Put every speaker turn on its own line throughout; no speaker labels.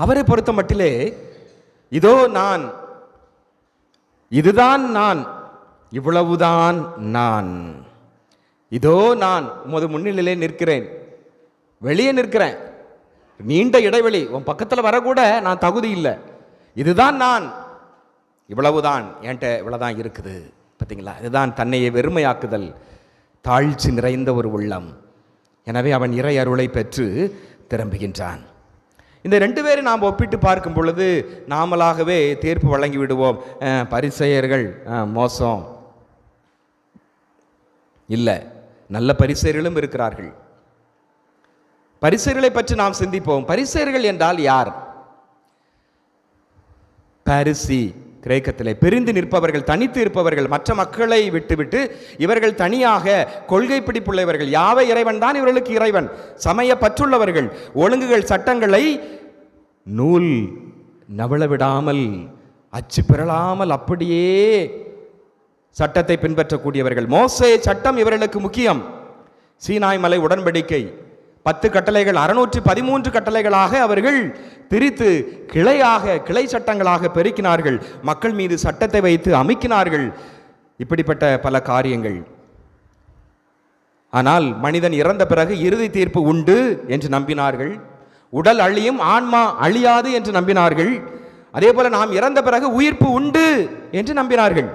அவரை பொறுத்த மட்டிலே இதோ நான், இதுதான் நான், இவ்வளவுதான் நான், இதோ நான் உமது முன்னிலையிலே நிற்கிறேன், வெளியே நிற்கிறேன், நீண்ட இடைவெளி, உன் பக்கத்தில் வரக்கூட நான் தகுதி இல்லை, இதுதான் நான், இவ்வளவுதான் என்கிட்ட இவ்வளவுதான் இருக்குது. பார்த்தீங்களா? இதுதான் தன்னையே வெறுமையாக்குதல், தாழ்ச்சி நிறைந்த ஒரு உள்ளம். எனவே அவன் இறை அருளை பெற்று திரும்புகின்றான். இந்த ரெண்டு பேரை நாம் ஒப்பிட்டு பார்க்கும் பொழுது நாமளாகவே தீர்ப்பு வழங்கி விடுவோம், பரிசேயர்கள் மோசம் இல்லை, நல்ல பரிசேயர்களும் இருக்கிறார்கள். பரிசேயர்களை பற்றி நாம் சிந்திப்போம். பரிசேயர்கள் என்றால் யார்? பாரிசி, கிரேக்கத்திலே பிரிந்து நிற்பவர்கள், தனித்து இருப்பவர்கள், மற்ற மக்களை விட்டுவிட்டு இவர்கள் தனியாக கொள்கை பிடிப்புள்ளவர்கள். யாவை இறைவன் தான் இவர்களுக்கு இறைவன், சமய பற்றுள்ளவர்கள், ஒழுங்குகள் சட்டங்களை நூல் நவள விடாமல், அச்சு பெறலாமல் அப்படியே சட்டத்தை பின்பற்றக்கூடியவர்கள். மோசே சட்டம் இவர்களுக்கு முக்கியம். சீனாய் மலை உடன்படிக்கை 10 கட்டளைகள் 613 கட்டளைகளாக அவர்கள் பிரித்து கிளை சட்டங்களாக பெருக்கினார்கள். மக்கள் மீது சட்டத்தை வைத்து அமைக்கினார்கள். இப்படிப்பட்ட பல காரியங்கள். ஆனால் மனிதன் இறந்த பிறகு இறுதி தீர்ப்பு உண்டு என்று நம்பினார்கள். உடல் அழியும், ஆன்மா அழியாது என்று நம்பினார்கள். அதே போல நாம் இறந்த பிறகு உயிர்ப்பு உண்டு என்று நம்பினார்கள்.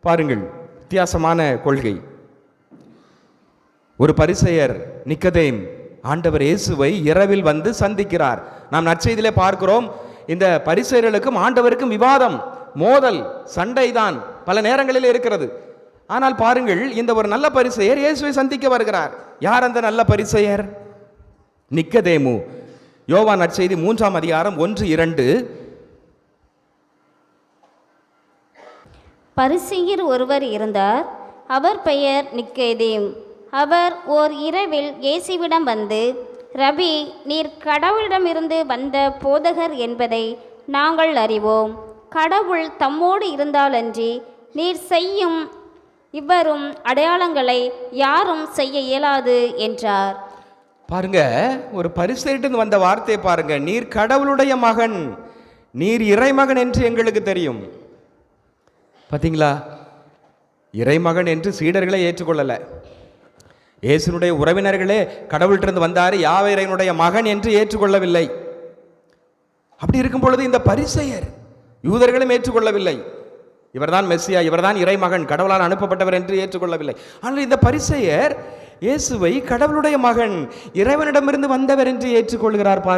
பாருங்கள், வித்தியாசமான கொள்கை. ஒரு பரிசேயர் நிக்கதேம் ஆண்டவர் இயேசுவை இரவில் வந்து சந்திக்கிறார். நாம் நற்செய்தியிலே பார்க்கிறோம், இந்த பரிசேயர்களுக்கும் ஆண்டவருக்கும் விவாதம், மோதல், சண்டை தான் பல நேரங்களில் இருக்கிறது. ஆனால் பாருங்கள், இந்த ஒரு நல்ல பரிசேயர் இயேசுவை சந்திக்க வருகிறார். யார் அந்த நல்ல பரிசேயர்? நிக்கதேமு. யோவான் நற்செய்தி 3ஆம் அதிகாரம் 1-2.
பரிசேயர் ஒருவர் இருந்தார், அவர் பெயர் நிக்கதேம். அவர் ஓர் இரவில் இயேசுவிடம் வந்து, ரபி, நீர் கடவுளிடமிருந்து வந்த போதகர் என்பதை நாங்கள் அறிவோம். கடவுள் தம்மோடு இருந்தாலன்றி நீர் செய்யும் இவ்வரும் அடையாளங்களை யாரும் செய்ய இயலாது என்றார்.
பாருங்க, ஒரு பரிசேயர்கிட்ட வந்த வார்த்தையை பாருங்க. நீர் கடவுளுடைய மகன், நீர் இறைமகன் என்று எங்களுக்கு தெரியும். பார்த்தீங்களா? இறைமகன் என்று சீடர்களை ஏற்றுக்கொள்ளல. இயேசுனுடைய உறவினர்களே கடவுள்கிட்ட வந்தார், யாவே இறைவனுடைய மகன் என்று ஏற்றுக்கொள்ளவில்லை. அப்படி இருக்கும் பொழுது இந்த பரிசேயர் யூதர்களும் ஏற்றுக்கொள்ளவில்லை. இவர்தான் மெஸ்ஸியா, இவர்தான் இறைமகன், கடவுளால் அனுப்பப்பட்டவர் என்று ஏற்றுக்கொள்ளவில்லை. ஆனால் இந்த பரிசேயர் இயேசுவை கடவுளுடைய மகன், இறைவனிடமிருந்து வந்தவர் என்று ஏற்றுக்கொள்கிறார். பாரு.